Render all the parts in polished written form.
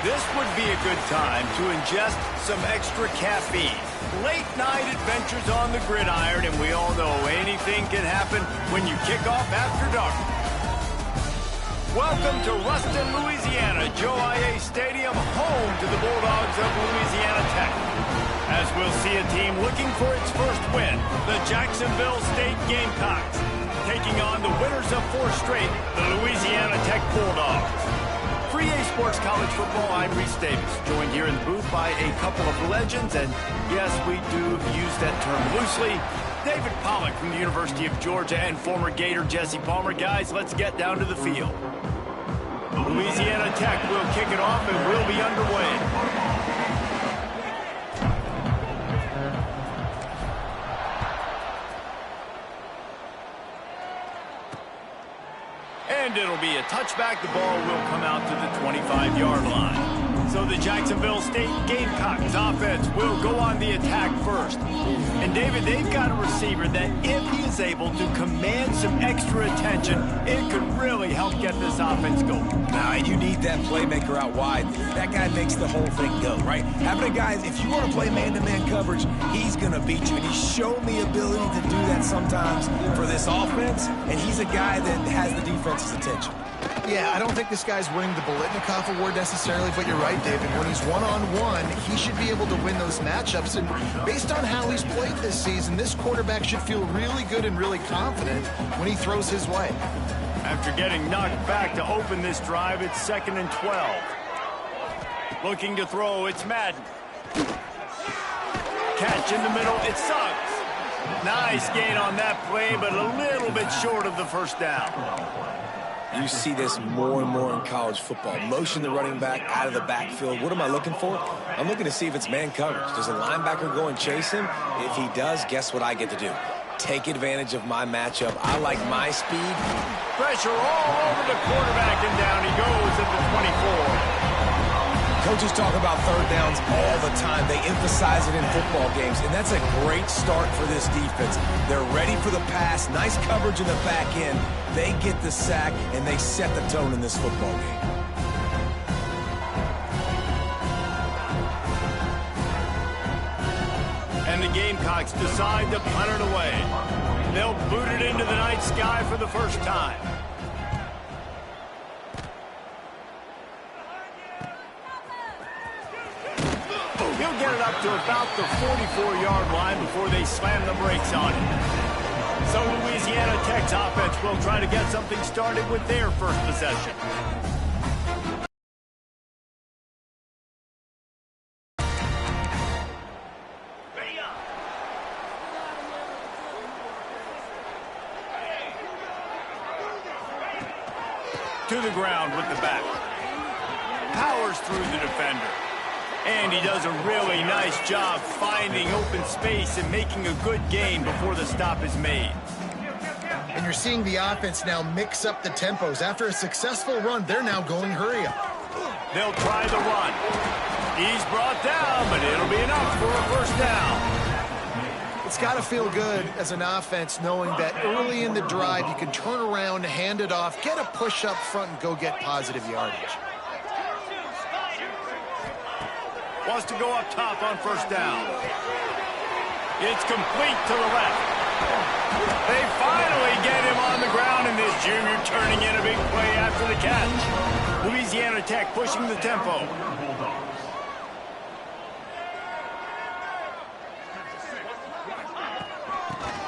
This would be a good time to ingest some extra caffeine. Late night adventures on the gridiron, and we all know anything can happen when you kick off after dark. Welcome to Ruston, Louisiana, Joe IA Stadium, home to the Bulldogs of Louisiana Tech. As we'll see a team looking for its first win, the Jacksonville State Gamecocks, taking on the winners of 4 straight, the Louisiana Tech Bulldogs. For EA Sports College Football, I'm Reese Davis, joined here in the booth by a couple of legends, and yes, we do use that term loosely. David Pollock from the University of Georgia and former Gator Jesse Palmer. Guys, let's get down to the field. Louisiana Tech will kick it off and we'll be underway. And it'll be a touchback. The ball will come out to the 25-yard line. So the Jacksonville State Gamecocks offense will go on the attack first. And David, they've got a receiver that if he is able to command some extra attention, it could really help get this offense going. Nah, you need that playmaker out wide. That guy makes the whole thing go, right? Having a guy, if you want to play man-to-man coverage, he's going to beat you. And he's shown the ability to do that sometimes for this offense. And he's a guy that has the defense's attention. Yeah, I don't think this guy's winning the Bolitnikoff Award necessarily, but you're right, David. When he's one-on-one, he should be able to win those matchups. And based on how he's played this season, this quarterback should feel really good and really confident when he throws his way. After getting knocked back to open this drive, it's 2nd and 12. Looking to throw, it's Madden. Catch in the middle, it's Suggs. Nice gain on that play, but a little bit short of the first down. You see this more and more in college football. Motion the running back out of the backfield. What am I looking for? I'm looking to see if it's man coverage. Does a linebacker go and chase him? If he does, guess what I get to do? Take advantage of my matchup. I like my speed. Pressure all over the quarterback, and down he goes at the 24. Coaches talk about third downs all the time. They emphasize it in football games, and that's a great start for this defense. They're ready for the pass, nice coverage in the back end. They get the sack, and they set the tone in this football game. And the Gamecocks decide to punt it away. They'll boot it into the night sky for the first time. He'll get it up to about the 44-yard line before they slam the brakes on it. So Louisiana Tech's offense will try to get something started with their first possession. To the ground with the back. Powers through the defender. And he does a really nice job finding open space and making a good gain before the stop is made. And you're seeing the offense now mix up the tempos. After a successful run, they're now going hurry up. They'll try the run. He's brought down, but it'll be enough for a first down. It's got to feel good as an offense knowing that early in the drive you can turn around, hand it off, get a push up front, and go get positive yardage. Wants to go up top on first down. It's complete to the left. They finally get him on the ground, and this junior turning in a big play after the catch. Louisiana Tech pushing the tempo.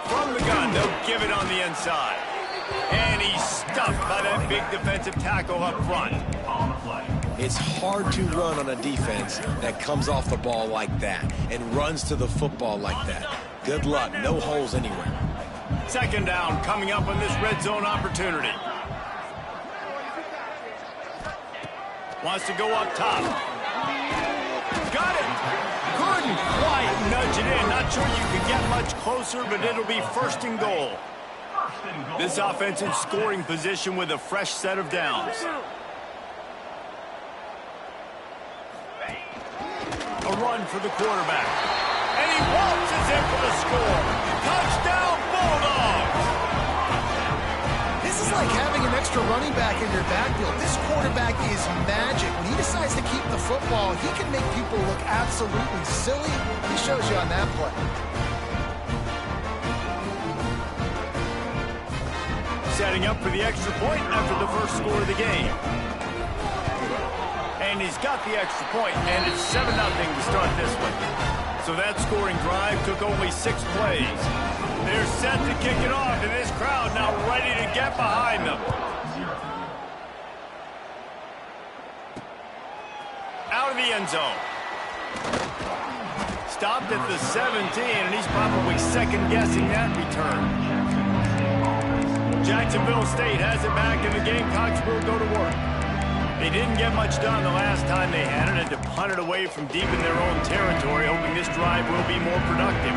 From the gun, they'll give it on the inside. And he's stuffed by that big defensive tackle up front. It's hard to run on a defense that comes off the ball like that and runs to the football like that. Good luck. No holes anywhere. 2nd down coming up on this red zone opportunity. Wants to go up top. Got it. Couldn't quite nudge it in. Not sure you could get much closer, but it'll be 1st and goal. This offense in scoring position with a fresh set of downs. A run for the quarterback. And he waltzes in for the score. Touchdown, Bulldogs! This is like having an extra running back in your backfield. This quarterback is magic. When he decides to keep the football, he can make people look absolutely silly. He shows you on that play. Setting up for the extra point after the first score of the game. And he's got the extra point, and it's 7-0 to start this one. So that scoring drive took only 6 plays. They're set to kick it off, and this crowd now ready to get behind them. Out of the end zone. Stopped at the 17, and he's probably second-guessing that return. Jacksonville State has it back, and the Gamecocks will go to work. They didn't get much done the last time they had it, and to punt it away from deep in their own territory, hoping this drive will be more productive.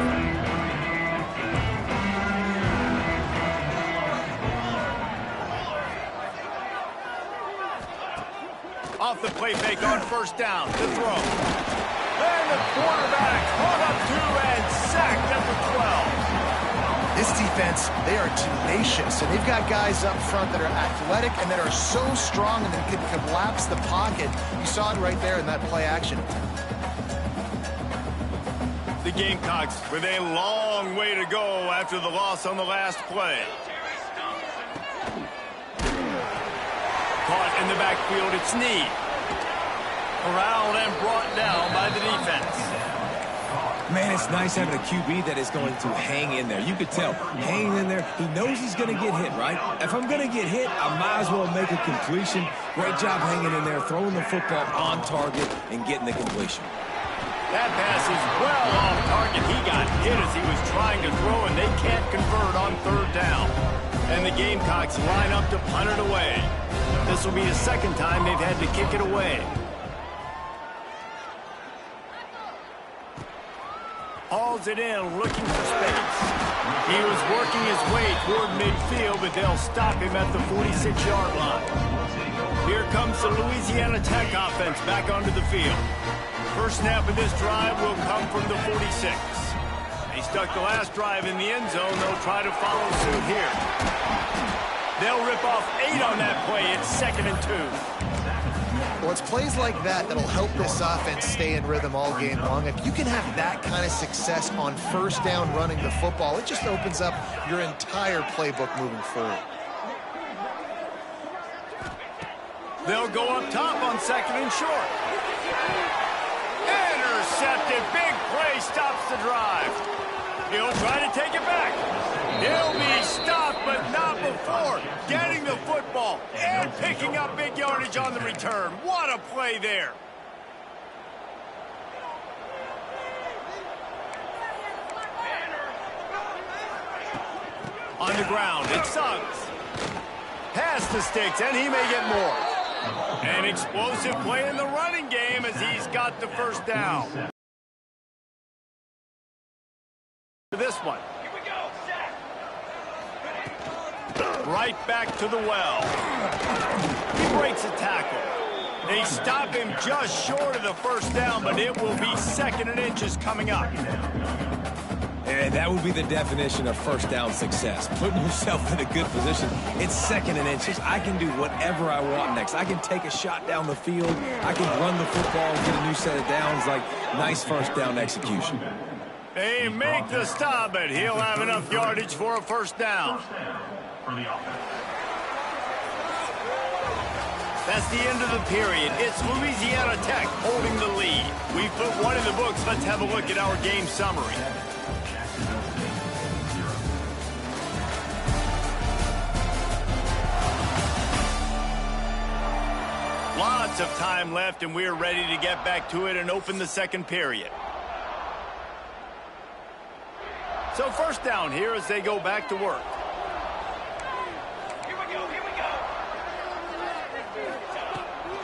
Off the play fake on first down, the throw. And the quarterback caught up 2 and sacked at the 12. This defense, they are tenacious, and they've got guys up front that are athletic and that are so strong and that can collapse the pocket. You saw it right there in that play action. The Gamecocks with a long way to go after the loss on the last play. Caught in the backfield, it's Snead. Corralled and brought down by the defense. Man, it's nice having a QB that is going to hang in there. You could tell, hanging in there, he knows he's going to get hit, right? If I'm going to get hit, I might as well make a completion. Great job hanging in there, throwing the football on target and getting the completion. That pass is well off target. He got hit as he was trying to throw, and they can't convert on third down. And the Gamecocks line up to punt it away. This will be the second time they've had to kick it away. Hauls it in, looking for space. He was working his way toward midfield, but they'll stop him at the 46-yard line. Here comes the Louisiana Tech offense back onto the field. First snap of this drive will come from the 46. They stuck the last drive in the end zone. They'll try to follow suit here. They'll rip off 8 on that play. It's 2nd and 2. Well, it's plays like that that'll help this offense stay in rhythm all game long. If you can have that kind of success on first down running the football, it just opens up your entire playbook moving forward. They'll go up top on 2nd and short. Intercepted. Big play stops the drive. He'll try to take it back. He'll be stopped, but not before getting the football and picking up big yardage on the return. What a play there. On the ground, it's Suggs. Pass the sticks, and he may get more. An explosive play in the running game as he's got the first down. This one. Right back to the well. He breaks a tackle. They stop him just short of the first down, but it will be 2nd and inches coming up. And that would be the definition of first down success. Putting yourself in a good position. It's 2nd and inches. I can do whatever I want next. I can take a shot down the field. I can run the football and get a new set of downs. Like, nice first down execution. They make the stop, but he'll have enough yardage for a first down. That's the end of the period. It's Louisiana Tech holding the lead. We've put one in the books. Let's have a look at our game summary. Lots of time left, and we're ready to get back to it and open the second period. So first down here as they go back to work.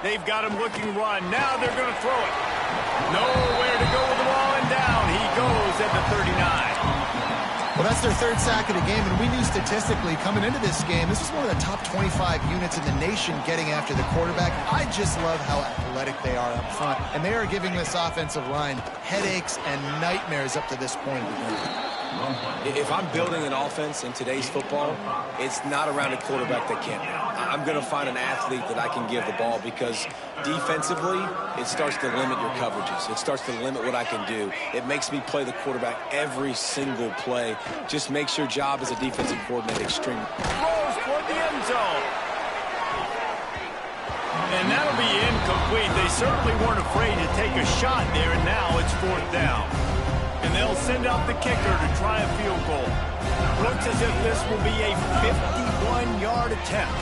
They've got him looking run. Now they're going to throw it. Nowhere to go with the ball, and down he goes at the 39. Well, that's their 3rd sack of the game, and we knew statistically coming into this game, this was one of the top 25 units in the nation getting after the quarterback. I just love how athletic they are up front, and they are giving this offensive line headaches and nightmares up to this point of the game. If I'm building an offense in today's football, it's not around a quarterback that can't run. I'm going to find an athlete that I can give the ball because defensively, it starts to limit your coverages. It starts to limit what I can do. It makes me play the quarterback every single play. Just makes your job as a defensive coordinator extreme. Throws toward the end zone. And that'll be incomplete. They certainly weren't afraid to take a shot there, and now it's 4th down. And they'll send out the kicker to try a field goal. Looks as if this will be a 51-yard attempt.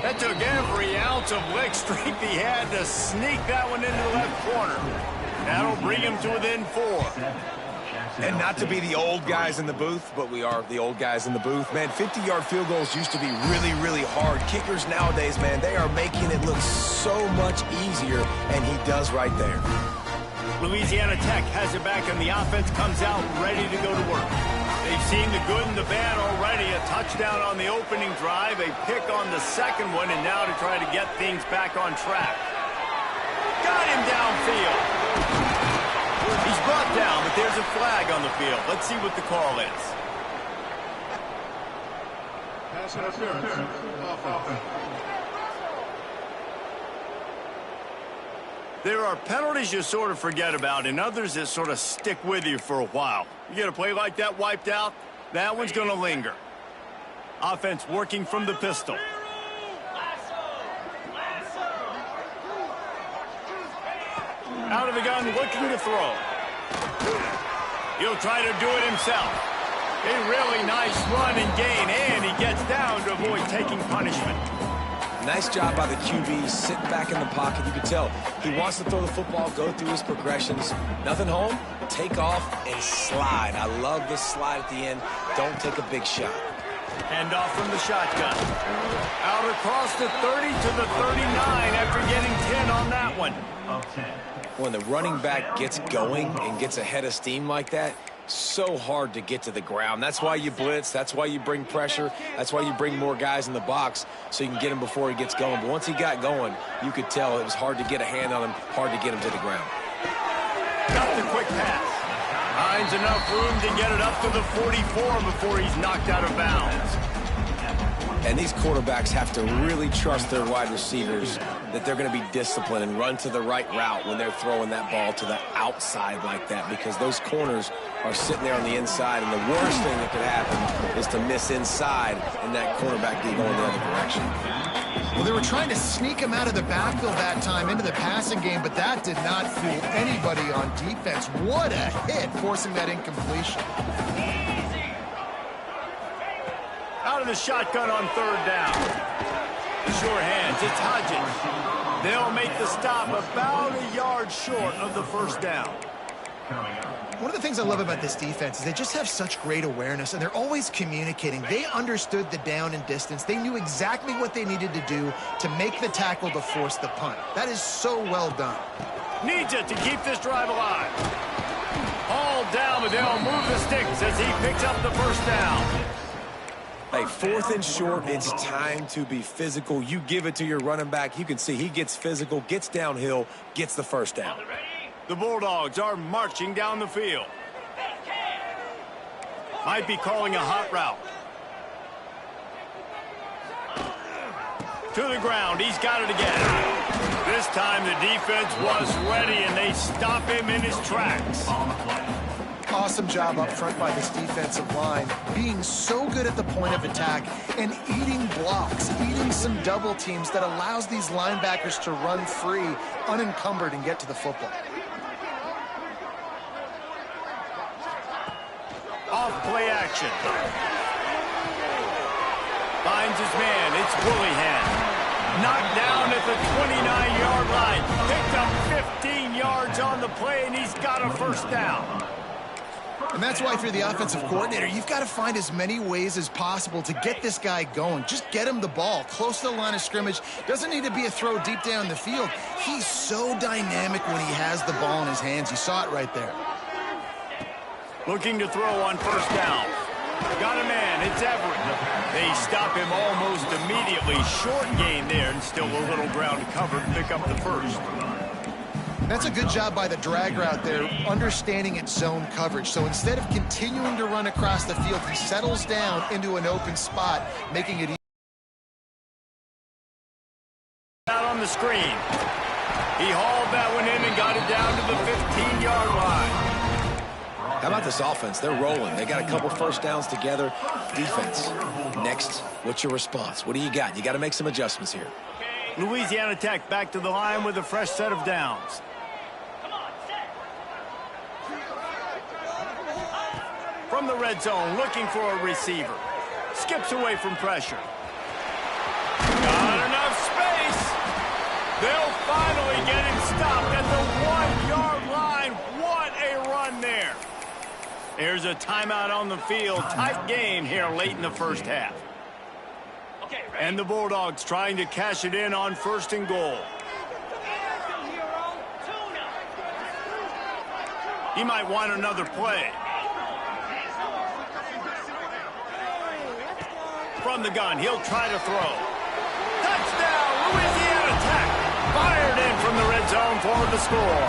That took every ounce of leg strength he had to sneak that one into the left corner. That'll bring him to within 4. And not to be the old guys in the booth, but we are the old guys in the booth. Man, 50-yard field goals used to be really, really hard. Kickers nowadays, man, they are making it look so much easier, and he does right there. Louisiana Tech has it back, and the offense comes out ready to go to work. They've seen the good and the bad already. A touchdown on the opening drive, a pick on the second one, and now to try to get things back on track. Got him downfield. He's brought down, but there's a flag on the field. Let's see what the call is. Pass interference. Offense. There are penalties you sort of forget about and others that sort of stick with you for a while. You get a play like that wiped out, that one's going to linger. Offense working from the pistol. Out of the gun, looking to throw. He'll try to do it himself. A really nice run and gain, and he gets down to avoid taking punishment. Nice job by the QB, sitting back in the pocket. You can tell he wants to throw the football, go through his progressions. Nothing home, take off, and slide. I love the slide at the end. Don't take a big shot. Hand off from the shotgun. Out across the 30 to the 39 after getting 10 on that one. When the running back gets going and gets ahead of steam like that, so hard to get to the ground. That's why you blitz. That's why you bring pressure. That's why you bring more guys in the box so you can get him before he gets going. But once he got going, you could tell it was hard to get a hand on him, hard to get him to the ground. Got the quick pass. Finds enough room to get it up to the 44 before he's knocked out of bounds. And these quarterbacks have to really trust their wide receivers that they're going to be disciplined and run to the right route when they're throwing that ball to the outside like that, because those corners are sitting there on the inside, and the worst thing that could happen is to miss inside and that cornerback be going the other direction. Well, they were trying to sneak him out of the backfield that time into the passing game, but that did not fool anybody on defense. What a hit, forcing that incompletion. Out of the shotgun on 3rd down. Sure hands, it's Hodges. They'll make the stop about a yard short of the 1st down. One of the things I love about this defense is they just have such great awareness, and they're always communicating. They understood the down and distance. They knew exactly what they needed to do to make the tackle to force the punt. That is so well done. Needs it to keep this drive alive. All down, but they'll move the sticks as he picks up the 1st down. Hey, 4th and short, it's time to be physical. You give it to your running back. You can see he gets physical, gets downhill, gets the 1st down. The Bulldogs are marching down the field. Might be calling a hot route. To the ground, he's got it again. This time the defense was ready, and they stop him in his tracks. Awesome job up front by this defensive line, being so good at the point of attack and eating blocks, eating some double teams that allows these linebackers to run free, unencumbered, and get to the football. Off play action. Finds his man. It's Willingham. Knocked down at the 29-yard line. Picked up 15 yards on the play, and he's got a 1st down. And that's why if you're the offensive coordinator, you've got to find as many ways as possible to get this guy going. Just get him the ball close to the line of scrimmage. Doesn't need to be a throw deep down the field. He's so dynamic when he has the ball in his hands. You saw it right there. Looking to throw on 1st down. Got a man. It's Everett. They stop him almost immediately. Short gain there, and still a little ground covered. Pick up the 1st. That's a good job by the drag route there, understanding its zone coverage. So instead of continuing to run across the field, he settles down into an open spot, making it easy. Out on the screen. He hauled that one in and got it down to the 15-yard line. How about this offense? They're rolling. They got a couple first downs together. Defense. Next, what's your response? What do you got? You got to make some adjustments here. Louisiana Tech back to the line with a fresh set of downs. From the red zone, looking for a receiver. Skips away from pressure. Not enough space. They'll finally get him stopped at the 1-yard line. What a run there. There's a timeout on the field. Tight game here late in the first half. And the Bulldogs trying to cash it in on 1st and goal. He might want another play. From the gun, he'll try to throw. Touchdown, Louisiana Tech. Fired in from the red zone for the score.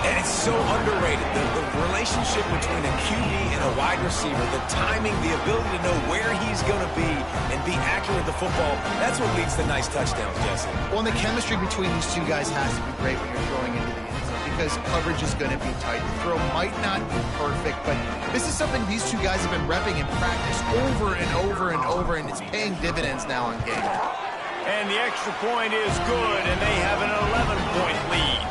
And it's so underrated. The relationship between a QB and a wide receiver, the timing, the ability to know where he's going to be and be accurate with the football, that's what leads to nice touchdowns, Jesse. Well, and the chemistry between these two guys has to be great when you're throwing into the end zone because coverage is going to be tight. The throw might not be perfect, but this is something these two guys have been repping in practice over and over and over, and it's paying dividends now in game. And the extra point is good, and they have an 11-point lead.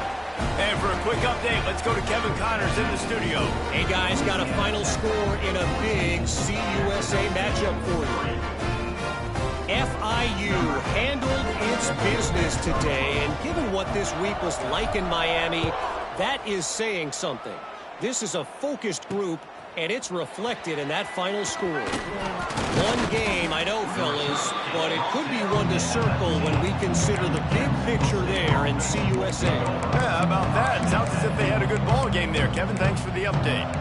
And for a quick update, let's go to Kevin Connors in the studio. Hey, guys, got a final score in a big CUSA matchup for you. FIU handled its business today, and given what this week was like in Miami, that is saying something. This is a focused group, and it's reflected in that final score. One game, I know, fellas, but it could be one to circle when we consider the big picture there in CUSA. Yeah, how about that? Sounds as if they had a good ball game there. Kevin, thanks for the update.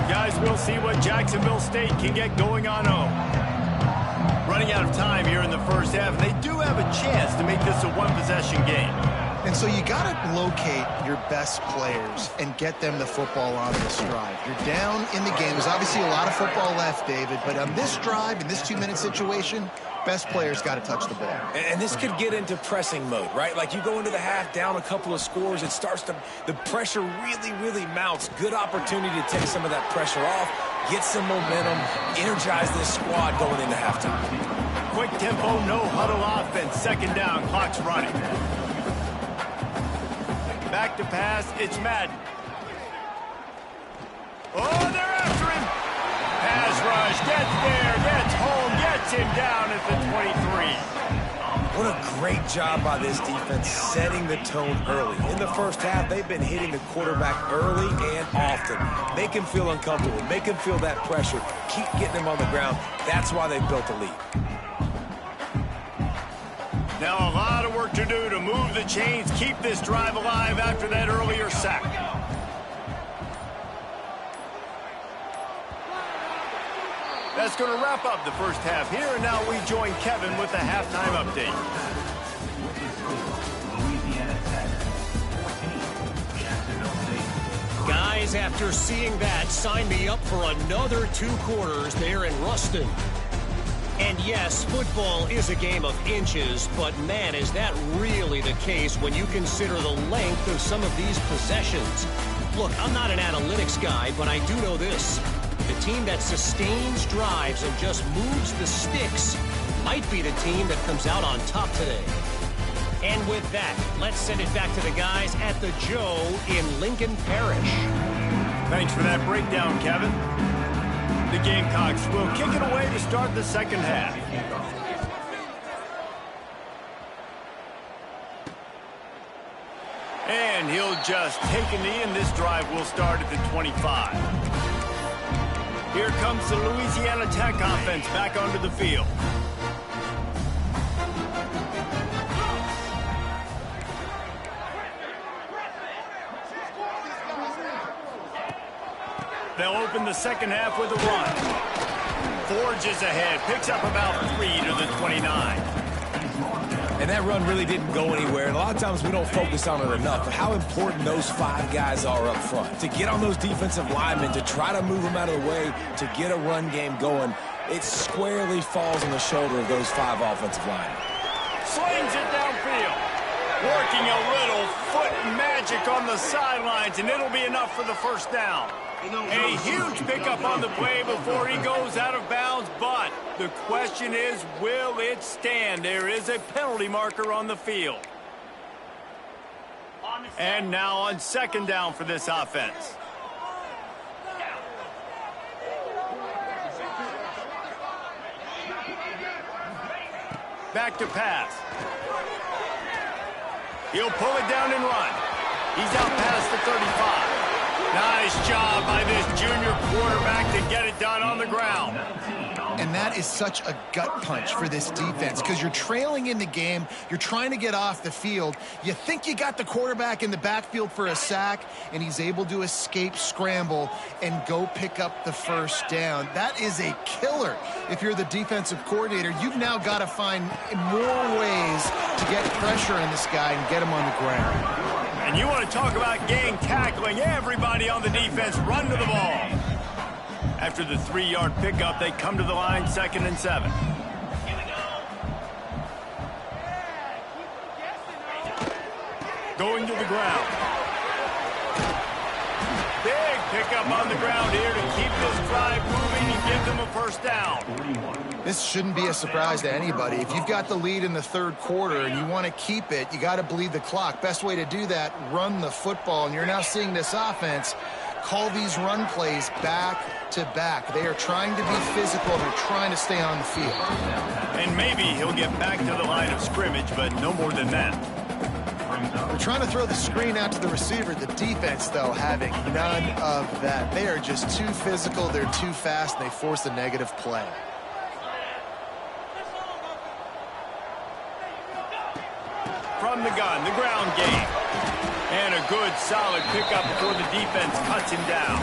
Guys, we'll see what Jacksonville State can get going on home. Running out of time here in the first half, and they do have a chance to make this a one-possession game. And so you got to locate your best players and get them the football on this drive. You're down in the game. There's obviously a lot of football left, David, but on this drive, in this 2-minute situation, best players got to touch the ball. And this could get into pressing mode, right? Like you go into the half down a couple of scores, it starts to, the pressure really mounts. Good opportunity to take some of that pressure off, get some momentum, energize this squad going into halftime. Quick tempo, no huddle offense. 2nd down, clock's running. Back to pass, it's Madden. Oh, they're after him. Pass rush, gets there, gets home, gets him down at the 23. What a great job by this defense setting the tone early. In the first half, they've been hitting the quarterback early and often. Make him feel uncomfortable, make him feel that pressure, keep getting him on the ground. That's why they built the lead. Now a lot of work to do to move the chains, keep this drive alive after that earlier sack. That's going to wrap up the first half here, and now we join Kevin with the halftime update. Guys, after seeing that, sign me up for another 2 quarters there in Ruston. And yes, football is a game of inches, but man, is that really the case when you consider the length of some of these possessions. Look, I'm not an analytics guy, but I do know this. The team that sustains drives and just moves the sticks might be the team that comes out on top today. And with that, let's send it back to the guys at the Joe in Lincoln Parish. Thanks for that breakdown, Kevin. The Gamecocks will kick it away to start the second half. And he'll just take a knee, and this drive will start at the 25. Here comes the Louisiana Tech offense back onto the field. They'll open the second half with a run. Forges ahead, picks up about 3 to the 29. And that run really didn't go anywhere. And a lot of times we don't focus on it enough. But how important those 5 guys are up front. To get on those defensive linemen, to try to move them out of the way, to get a run game going, it squarely falls on the shoulder of those 5 offensive linemen. Slings it downfield. Working a little foot magic on the sidelines, and it'll be enough for the first down. A huge pickup on the play before he goes out of bounds, but the question is, will it stand? There is a penalty marker on the field. And now on second down for this offense. Back to pass. He'll pull it down and run. He's out past the 35. Nice job by this junior quarterback to get it done on the ground. And that is such a gut punch for this defense because you're trailing in the game. You're trying to get off the field. You think you got the quarterback in the backfield for a sack, and he's able to escape, scramble, and go pick up the first down. That is a killer. If you're the defensive coordinator, you've now got to find more ways to get pressure on this guy and get him on the ground. And you want to talk about gang tackling. Everybody on the defense run to the ball. After the 3-yard pickup, they come to the line, 2nd and 7. Going to the ground. Big pickup on the ground here to keep this drive moving and give them a first down. This shouldn't be a surprise to anybody. If you've got the lead in the 3rd quarter and you want to keep it, you got to bleed the clock. Best way to do that, run the football. And you're now seeing this offense call these run plays back to back. They are trying to be physical. They're trying to stay on the field. And maybe he'll get back to the line of scrimmage, but no more than that. They're trying to throw the screen out to the receiver. The defense, though, having none of that. They are just too physical. They're too fast. And they force a negative play. From the gun, the ground game. And a good, solid pickup before the defense cuts him down.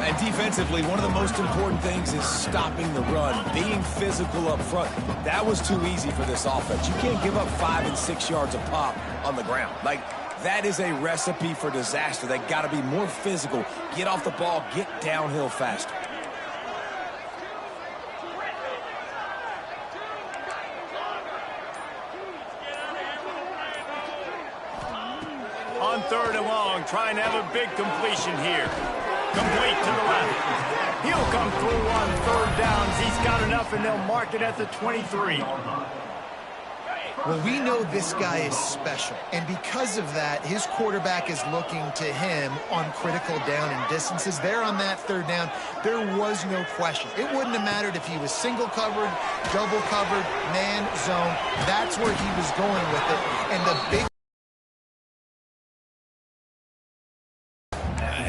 And defensively, one of the most important things is stopping the run, being physical up front. That was too easy for this offense. You can't give up 5 and 6 yards a pop on the ground. Like, that is a recipe for disaster. They got to be more physical, get off the ball, get downhill faster. On 3rd and long, trying to have a big completion here. Complete to the left. He'll come through on 3rd downs. He's got enough, and they'll mark it at the 23. Well, we know this guy is special, and because of that, his quarterback is looking to him on critical down and distances. There on that 3rd down, there was no question. It wouldn't have mattered if he was single covered, double covered, man, zone. That's where he was going with it, and the big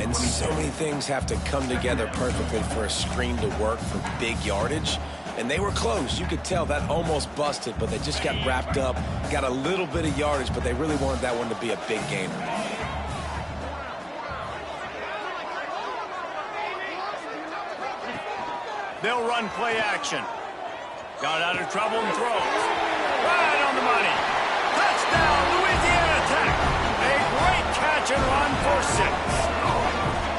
And so many things have to come together perfectly for a screen to work for big yardage. And they were close. You could tell that almost busted, but they just got wrapped up, got a little bit of yardage, but they really wanted that one to be a big gainer. They'll run play action. Got out of trouble and throws. Right on the money. Touchdown, Louisiana Tech. A great catch and run for 6.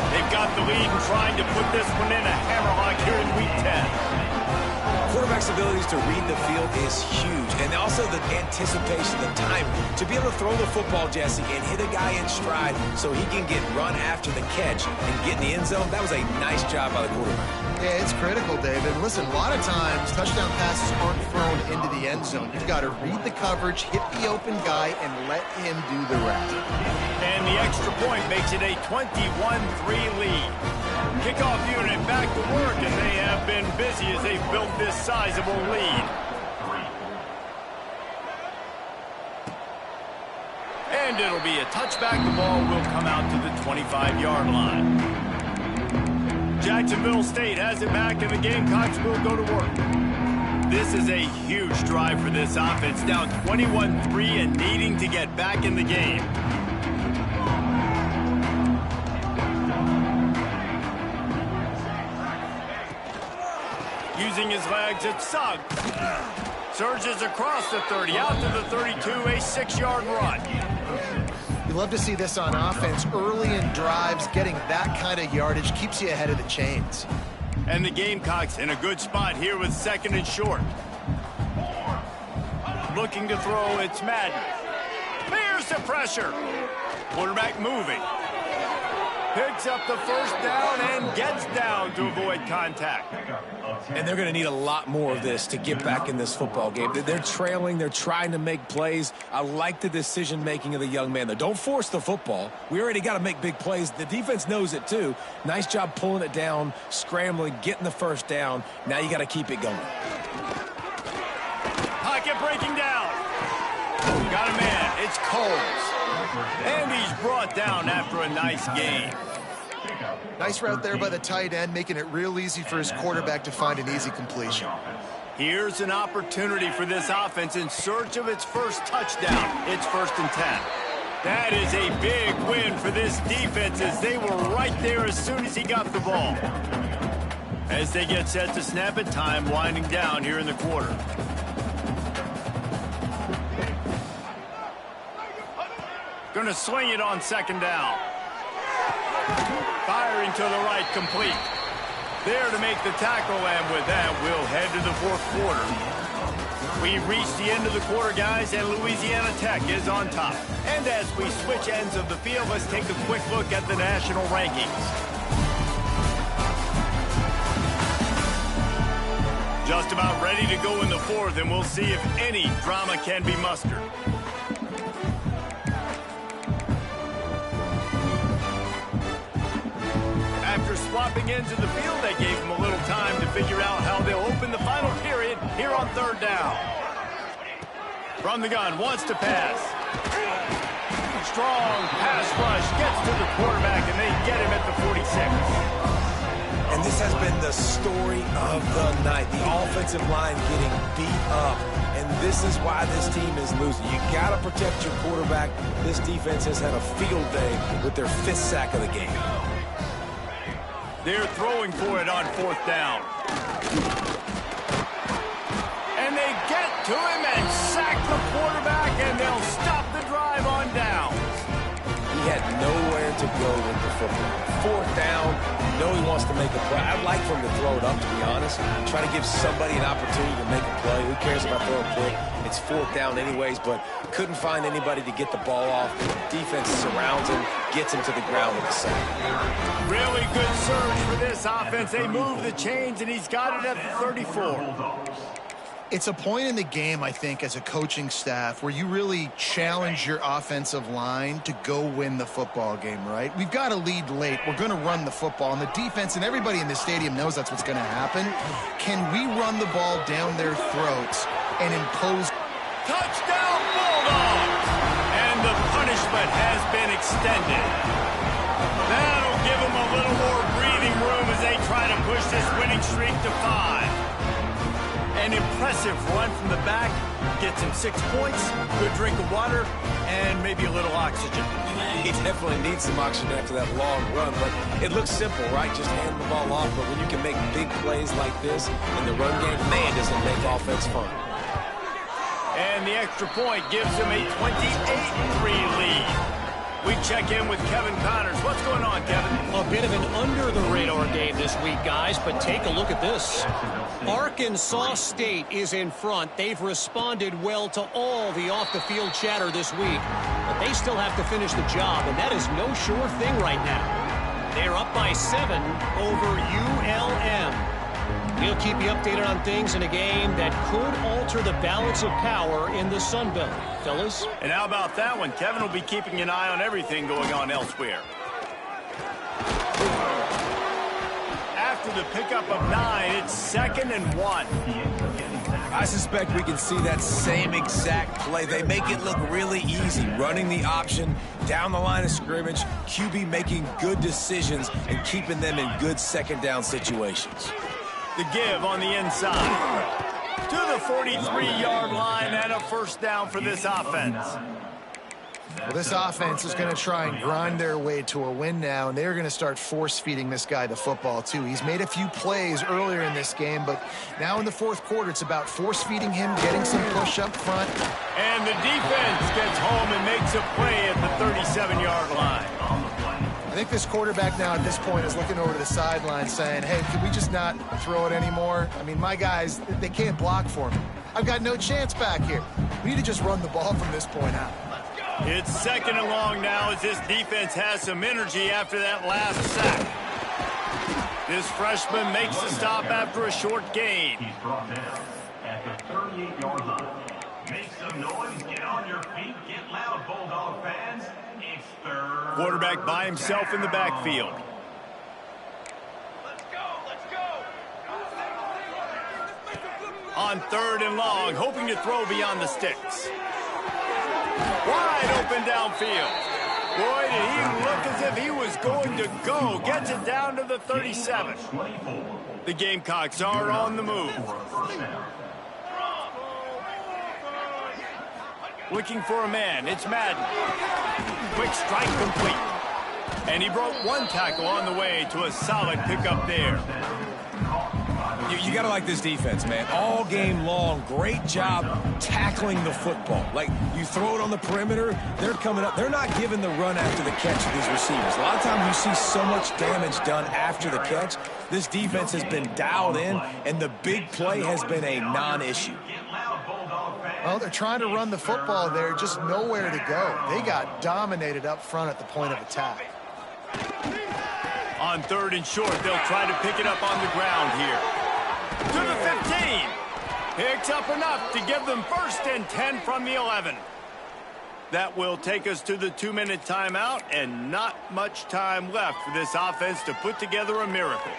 They've got the lead and trying to put this one in a hammerlock here in Week 10. Quarterback's abilities to read the field is huge. And also the anticipation, the timing. To be able to throw the football, Jesse, and hit a guy in stride so he can get run after the catch and get in the end zone, that was a nice job by the quarterback. Yeah, it's critical, David. Listen, a lot of times touchdown passes aren't thrown into the end zone. You've got to read the coverage, hit the open guy, and let him do the rest. And the extra point makes it a 21-3 lead. Kickoff unit back to work, and they have been busy as they've built this sizable lead. And it'll be a touchback. The ball will come out to the 25-yard line. Jacksonville State has it back, and the Gamecocks will go to work. This is a huge drive for this offense, down 21-3 and needing to get back in the game. Using his legs, it's Suggs. Surges across the 30, out to the 32, a 6-yard run. You love to see this on offense. Early in drives, getting that kind of yardage keeps you ahead of the chains. And the Gamecocks in a good spot here with 2nd and short. Looking to throw, it's Madden. Bears the pressure. Quarterback moving. Picks up the first down and gets down to avoid contact. And they're going to need a lot more of this to get back in this football game. They're trailing. They're trying to make plays. I like the decision-making of the young man, though. Don't force the football. We already got to make big plays. The defense knows it, too. Nice job pulling it down, scrambling, getting the first down. Now you got to keep it going. Pocket breaking down. Got a man. It's Coles. And he's brought down after a nice gain. Nice route there by the tight end, making it real easy for his quarterback to find an easy completion. Here's an opportunity for this offense in search of its first touchdown. It's 1st and 10. That is a big win for this defense as they were right there as soon as he got the ball. As they get set to snap it, time winding down here in the quarter. Going to swing it on 2nd down. Firing to the right, complete. There to make the tackle, and with that, we'll head to the 4th quarter. We've reached the end of the quarter, guys, and Louisiana Tech is on top. And as we switch ends of the field, let's take a quick look at the national rankings. Just about ready to go in the 4th, and we'll see if any drama can be mustered. After swapping into the field, they gave him a little time to figure out how they'll open the final period here on 3rd down. From the gun, wants to pass. Strong pass rush, gets to the quarterback, and they get him at the 46. And this has been the story of the night. The offensive line getting beat up. And this is why this team is losing. You got to protect your quarterback. This defense has had a field day with their 5th sack of the game. They're throwing for it on 4th down. And they get to him and sack the quarterback, and they'll stop the drive on down. He had nowhere to go with the football. 4th down, you know he wants to make a play. I'd like for him to throw it up, to be honest. Try to give somebody an opportunity to make a play. Who cares if I throw a pick? It's 4th down anyways, but couldn't find anybody to get the ball off. Defense surrounds him, gets him to the ground with the sack. Really good surge for this offense. They move the chains, and he's got it at the 34. It's a point in the game, I think, as a coaching staff where you really challenge your offensive line to go win the football game, right? We've got to lead late. We're going to run the football, and the defense and everybody in the stadium knows that's what's going to happen. Can we run the ball down their throats and impose? Touchdown, Bulldogs! And the punishment has been extended. That'll give them a little more breathing room as they try to push this winning streak to 5. An impressive run from the back. Gets him 6 points, good drink of water, and maybe a little oxygen. He definitely needs some oxygen after that long run, but it looks simple, right? Just hand the ball off, but when you can make big plays like this in the run game, man, does it make offense fun. And the extra point gives him a 28-3 lead. We check in with Kevin Connors. What's going on, Kevin? A bit of an under-the-radar game this week, guys, but take a look at this. Arkansas State is in front. They've responded well to all the off-the-field chatter this week, but they still have to finish the job, and that is no sure thing right now. They're up by 7 over ULM. We'll keep you updated on things in a game that could alter the balance of power in the Sun Belt. Fellas? And how about that one? Kevin will be keeping an eye on everything going on elsewhere. After the pickup of 9, it's 2nd and 1. I suspect we can see that same exact play. They make it look really easy, running the option down the line of scrimmage, QB making good decisions and keeping them in good 2nd down situations. The give on the inside. To the 43-yard line and a 1st down for this offense. Well, this offense is going to try and grind their way to a win now, and they're going to start force-feeding this guy the football, too. He's made a few plays earlier in this game, but now in the fourth quarter, it's about force-feeding him, getting some push up front. And the defense gets home and makes a play at the 37-yard line. I think this quarterback now at this point is looking over to the sideline saying, hey, can we just not throw it anymore? I mean, my guys, they can't block for me. I've got no chance back here. We need to just run the ball from this point out. It's second and long now as this defense has some energy after that last sack. This freshman makes the stop after a short gain. He's brought down at the 38-yard line. Make some noise, get on your feet, get loud, Bulldog fans. It's third. Quarterback by himself in the backfield. Let's go. On third and long, hoping to throw beyond the sticks. Wide open downfield. Boy, did he look as if he was going to go. Gets it down to the 37. The Gamecocks are on the move. Looking for a man. It's Madden. Quick strike complete. And he broke one tackle on the way to a solid pickup there. You got to like this defense, man. All game long, great job tackling the football. Like, you throw it on the perimeter, they're coming up. They're not giving the run after the catch to these receivers. A lot of times you see so much damage done after the catch. This defense has been dialed in, and the big play has been a non-issue. Well, they're trying to run the football there, just nowhere to go. They got dominated up front at the point of attack. On third and short, they'll try to pick it up on the ground here. To the 15. Picks up enough to give them first and 10 from the 11. That will take us to the 2-minute timeout, and not much time left for this offense to put together a miracle.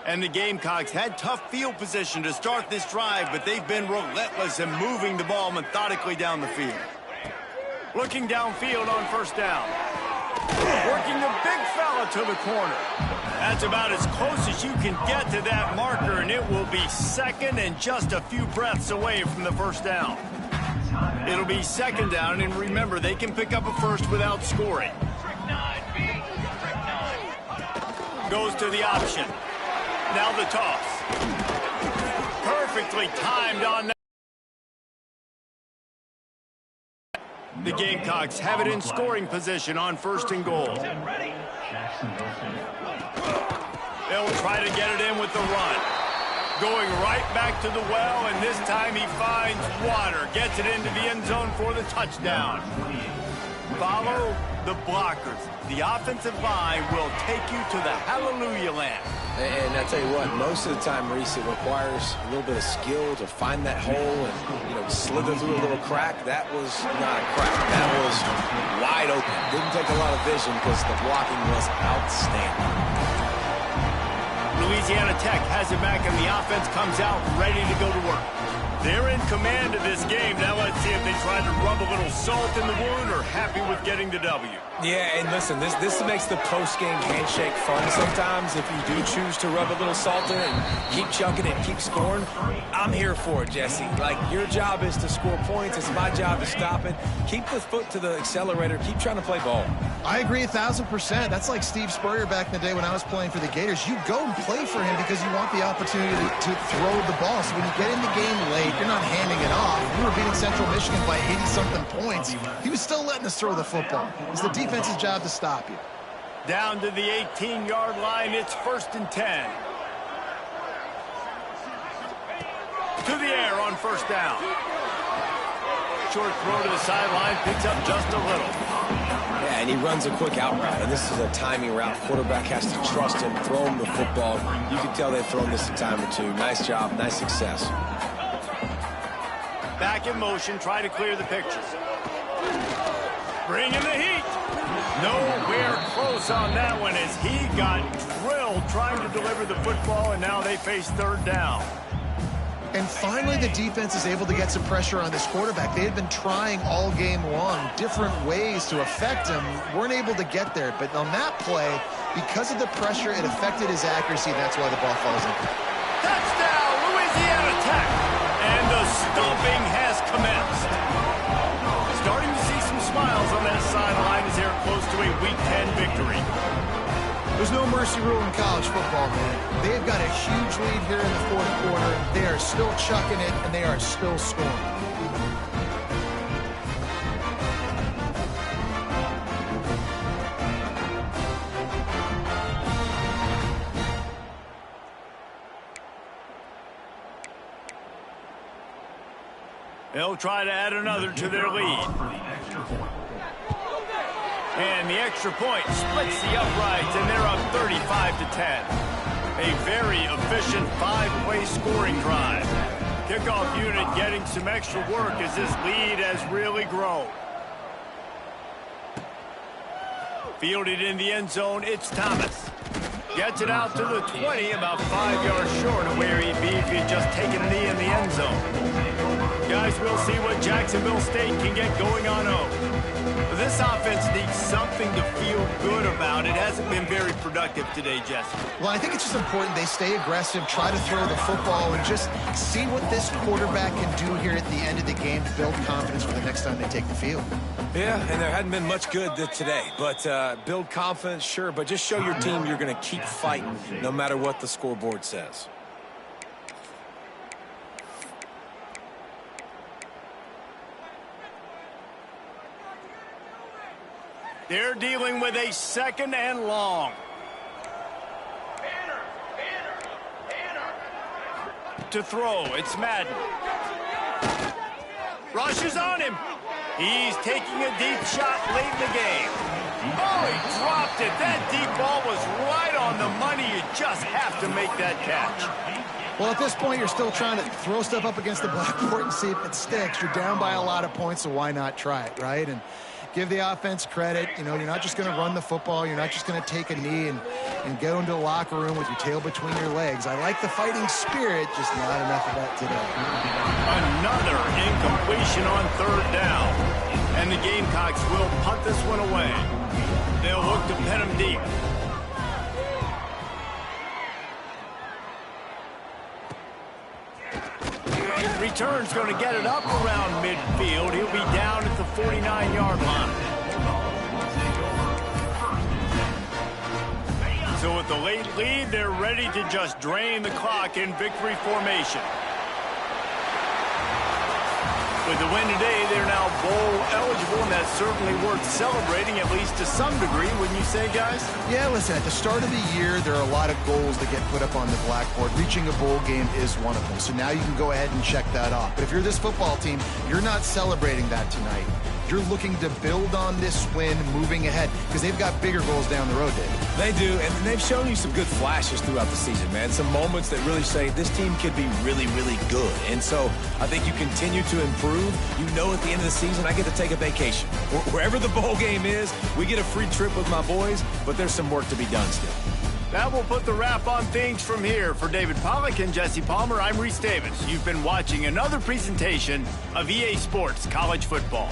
And the Gamecocks had tough field position to start this drive, but they've been relentless in moving the ball methodically down the field. Looking downfield on first down. Working the big fella to the corner. That's about as close as you can get to that marker, and it will be second and just a few breaths away from the first down. It'll be second down, and remember, they can pick up a first without scoring. Goes to the option. Now the toss. Perfectly timed on that. The Gamecocks have it in scoring position on first and goal. They'll try to get it in with the run. Going right back to the well, and this time he finds water. Gets it into the end zone for the touchdown. Follow the blockers. The offensive line will take you to the hallelujah land. And I tell you what, most of the time, Reese, it requires a little bit of skill to find that hole and, slither through a little crack. That was not a crack. That was wide open. Didn't take a lot of vision because the blocking was outstanding. Louisiana Tech has it back, and the offense comes out ready to go to work. They're in command of this game. Now let's see if they try to rub a little salt in the wound or happy with getting the W. Yeah, and listen, this makes the post-game handshake fun sometimes. If you do choose to rub a little salt in and keep chucking it and keep scoring, I'm here for it, Jesse. Like, your job is to score points. It's my job to stop it. Keep the foot to the accelerator. Keep trying to play ball. I agree 1,000%. That's like Steve Spurrier back in the day when I was playing for the Gators. You go and play for him because you want the opportunity to throw the ball. So when you get in the game late, you're not handing it off. We were beating Central Michigan by 80-something points. He was still letting us throw the football. It's the defense's job to stop you. Down to the 18-yard line, it's first and 10. To the air on first down. Short throw to the sideline, picks up just a little. Yeah, and he runs a quick out route, and this is a timing route. Quarterback has to trust him, throw him the football. You can tell they've thrown this a time or two. Nice job, nice success. Back in motion, try to clear the picture. Bring in the heat. Nowhere close on that one as he got drilled trying to deliver the football, and now they face third down. And finally, the defense is able to get some pressure on this quarterback. They had been trying all game long different ways to affect him. Weren't able to get there. But on that play, because of the pressure, it affected his accuracy. That's why the ball falls in. Touchdown, Louisiana Tech. And the stomping has commenced. Starting to see some smiles on that sideline as they're close to a Week 10 victory. There's no mercy rule in college football, man. They've got a huge lead here in the fourth quarter. They are still chucking it, and they are still scoring. They'll try to add another to their lead. And the extra point splits the uprights, and they're up 35-10. A very efficient 5-play scoring drive. Kickoff unit getting some extra work as this lead has really grown. Fielded in the end zone, it's Thomas. Gets it out to the 20, about 5 yards short of where he'd be if he had just taken a knee in the end zone. Guys, we'll see what Jacksonville State can get going on home. This offense needs something to feel good about. It hasn't been very productive today, Jesse. Well, I think it's just important they stay aggressive, try to throw the football, and just see what this quarterback can do here at the end of the game to build confidence for the next time they take the field. Yeah, and there hadn't been much good today. But build confidence, sure, but just show your team you're going to keep fighting no matter what the scoreboard says. They're dealing with a 2nd and long. To throw, it's Madden. Rushes on him. He's taking a deep shot late in the game. Oh, he dropped it. That deep ball was right on the money. You just have to make that catch. Well, at this point, you're still trying to throw stuff up against the blackboard and see if it sticks. You're down by a lot of points, so why not try it, right? And give the offense credit. You know, you're not just going to run the football. You're not just going to take a knee and go into the locker room with your tail between your legs. I like the fighting spirit, just not enough of that today. Another incompletion on 3rd down. And the Gamecocks will punt this one away. They'll look to pin him deep. Return's going to get it up around midfield. He'll be down at the 49-yard line. So with the late lead, they're ready to just drain the clock in victory formation. With the win today, they're now bowl eligible, and that's certainly worth celebrating, at least to some degree, wouldn't you say, guys? Yeah, listen, at the start of the year, there are a lot of goals that get put up on the blackboard. Reaching a bowl game is one of them. So now you can go ahead and check that off. But if you're this football team, you're not celebrating that tonight. You're looking to build on this win moving ahead because they've got bigger goals down the road, David. They do, and they've shown you some good flashes throughout the season, man. Some moments that really say this team could be really, really good. And so I think you continue to improve. You know at the end of the season, I get to take a vacation. Wherever the bowl game is, we get a free trip with my boys, but there's some work to be done still. That will put the wrap on things from here. For David Pollack and Jesse Palmer, I'm Reese Davis. You've been watching another presentation of EA Sports College Football.